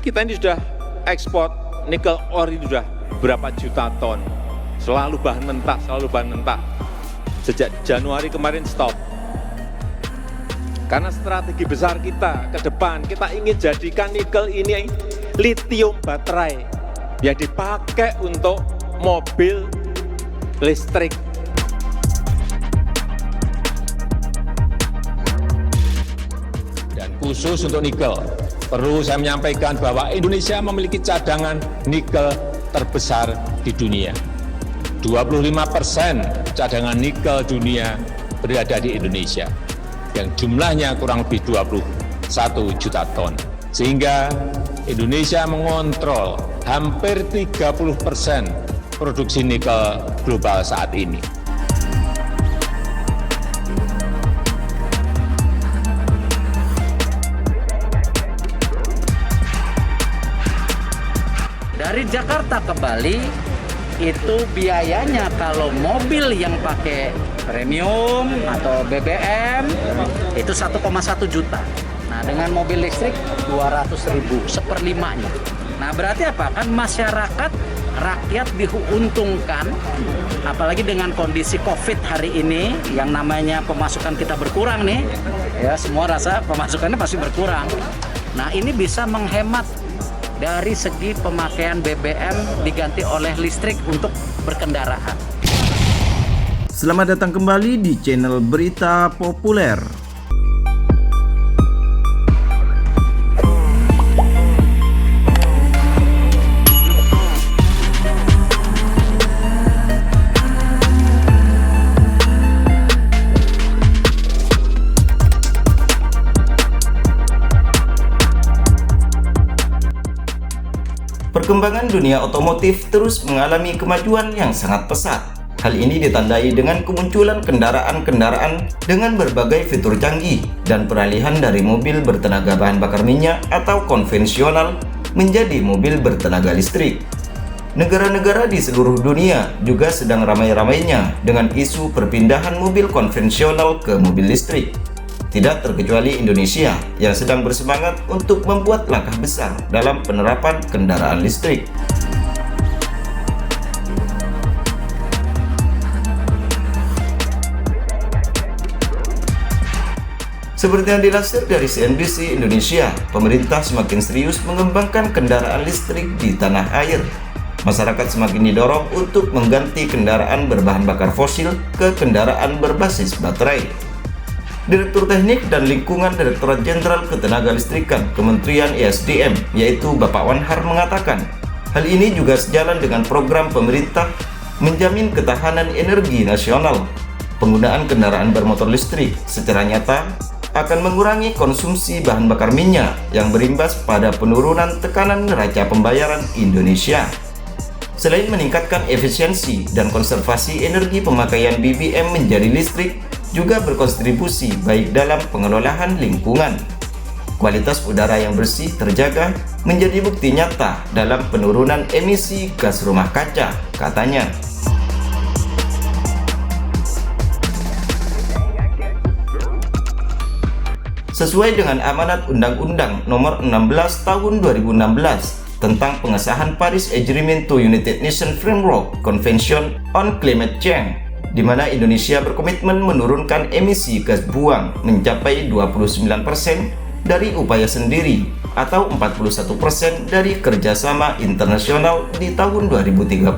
Kita ini sudah ekspor nikel ore itu sudah berapa juta ton. Selalu bahan mentah, selalu bahan mentah. Sejak Januari kemarin stop. Karena strategi besar kita ke depan, kita ingin jadikan nikel ini lithium baterai yang dipakai untuk mobil listrik. Dan khusus untuk nikel, perlu saya menyampaikan bahwa Indonesia memiliki cadangan nikel terbesar di dunia. 25% cadangan nikel dunia berada di Indonesia, yang jumlahnya kurang lebih 21 juta ton. Sehingga Indonesia mengontrol hampir 30% produksi nikel global saat ini. Dari Jakarta ke Bali, itu biayanya kalau mobil yang pakai premium atau BBM itu 1,1 juta. Nah, dengan mobil listrik 200.000, seperlimanya. Nah, berarti apa? Kan masyarakat, rakyat diuntungkan, apalagi dengan kondisi COVID hari ini, yang namanya pemasukan kita berkurang nih, ya semua rasa pemasukannya pasti berkurang. Nah, ini bisa menghemat dari segi pemakaian BBM diganti oleh listrik untuk berkendaraan. Selamat datang kembali di channel Berita Populer. Perkembangan dunia otomotif terus mengalami kemajuan yang sangat pesat. Hal ini ditandai dengan kemunculan kendaraan-kendaraan dengan berbagai fitur canggih dan peralihan dari mobil bertenaga bahan bakar minyak atau konvensional menjadi mobil bertenaga listrik. Negara-negara di seluruh dunia juga sedang ramai-ramainya dengan isu perpindahan mobil konvensional ke mobil listrik. Tidak terkecuali Indonesia yang sedang bersemangat untuk membuat langkah besar dalam penerapan kendaraan listrik. Seperti yang dilansir dari CNBC Indonesia, pemerintah semakin serius mengembangkan kendaraan listrik di tanah air. Masyarakat semakin didorong untuk mengganti kendaraan berbahan bakar fosil ke kendaraan berbasis baterai. Direktur Teknik dan Lingkungan Direktorat Jenderal Ketenagalistrikan Kementerian ESDM, yaitu Bapak Wanhar, mengatakan, hal ini juga sejalan dengan program pemerintah menjamin ketahanan energi nasional. Penggunaan kendaraan bermotor listrik secara nyata akan mengurangi konsumsi bahan bakar minyak yang berimbas pada penurunan tekanan neraca pembayaran Indonesia. Selain meningkatkan efisiensi dan konservasi energi, pemakaian BBM menjadi listrik juga berkontribusi baik dalam pengelolaan lingkungan. Kualitas udara yang bersih terjaga menjadi bukti nyata dalam penurunan emisi gas rumah kaca, katanya. Sesuai dengan amanat Undang-Undang Nomor 16 Tahun 2016 tentang pengesahan Paris Agreement to United Nations Framework Convention on Climate Change, di mana Indonesia berkomitmen menurunkan emisi gas buang mencapai 29% dari upaya sendiri atau 41% dari kerjasama internasional di tahun 2030.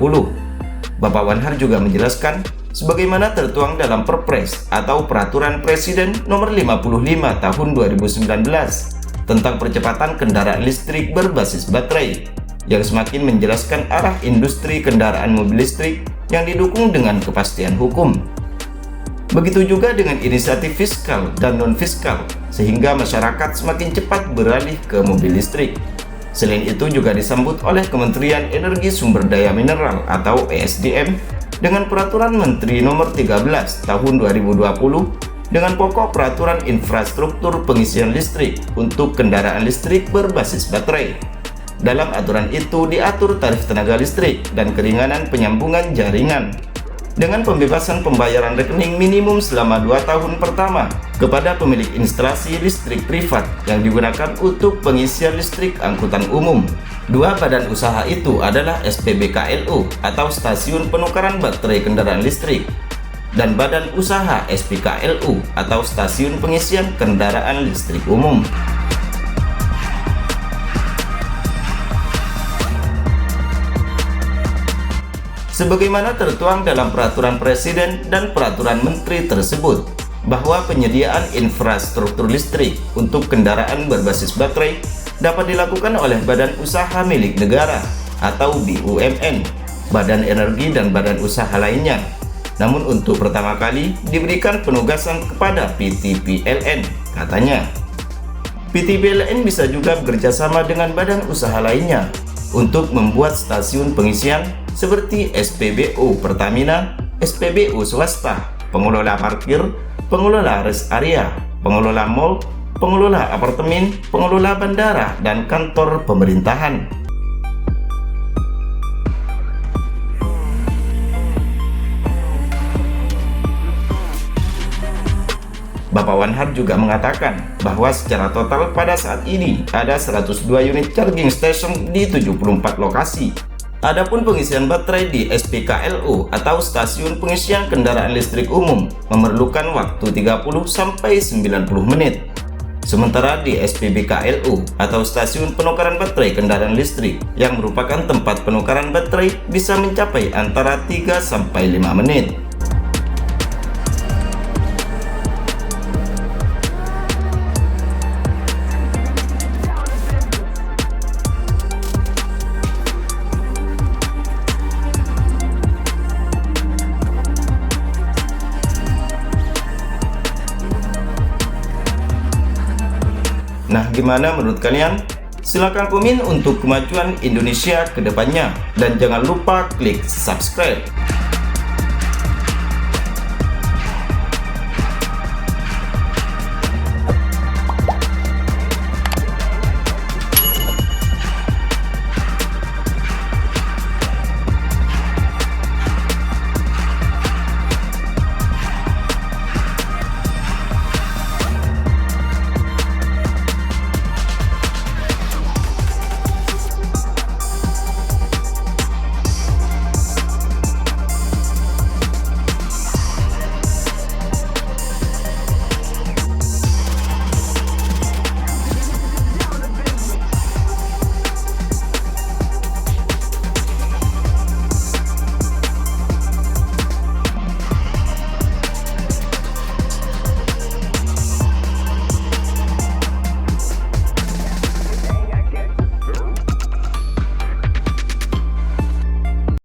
Bapak Wanhar juga menjelaskan sebagaimana tertuang dalam Perpres atau Peraturan Presiden Nomor 55 Tahun 2019 tentang percepatan kendaraan listrik berbasis baterai, yang semakin menjelaskan arah industri kendaraan mobil listrik yang didukung dengan kepastian hukum. Begitu juga dengan inisiatif fiskal dan non-fiskal, sehingga masyarakat semakin cepat beralih ke mobil listrik. Selain itu juga disambut oleh Kementerian Energi Sumber Daya Mineral atau ESDM dengan Peraturan Menteri Nomor 13 Tahun 2020 dengan pokok peraturan infrastruktur pengisian listrik untuk kendaraan listrik berbasis baterai. Dalam aturan itu diatur tarif tenaga listrik dan keringanan penyambungan jaringan. dengan pembebasan pembayaran rekening minimum selama 2 tahun pertama kepada pemilik instalasi listrik privat yang digunakan untuk pengisian listrik angkutan umum. Dua badan usaha itu adalah SPBKLU atau Stasiun Penukaran Baterai Kendaraan Listrik dan Badan Usaha SPKLU atau Stasiun Pengisian Kendaraan Listrik Umum. Sebagaimana tertuang dalam Peraturan Presiden dan Peraturan Menteri tersebut, bahwa penyediaan infrastruktur listrik untuk kendaraan berbasis baterai dapat dilakukan oleh badan usaha milik negara atau BUMN, badan energi dan badan usaha lainnya. Namun untuk pertama kali diberikan penugasan kepada PT PLN, katanya. PT PLN bisa juga bekerjasama dengan badan usaha lainnya untuk membuat stasiun pengisian seperti SPBU Pertamina, SPBU swasta, pengelola parkir, pengelola rest area, pengelola mal, pengelola apartemen, pengelola bandara, dan kantor pemerintahan. Bapak Wanhart juga mengatakan bahwa secara total pada saat ini ada 102 unit charging station di 74 lokasi. Adapun pengisian baterai di SPKLU atau Stasiun Pengisian Kendaraan Listrik Umum memerlukan waktu 30 sampai 90 menit. Sementara di SPBKLU atau Stasiun Penukaran Baterai Kendaraan Listrik yang merupakan tempat penukaran baterai bisa mencapai antara 3 sampai 5 menit. Nah, gimana menurut kalian? Silahkan komen untuk kemajuan Indonesia ke depannya dan jangan lupa klik subscribe.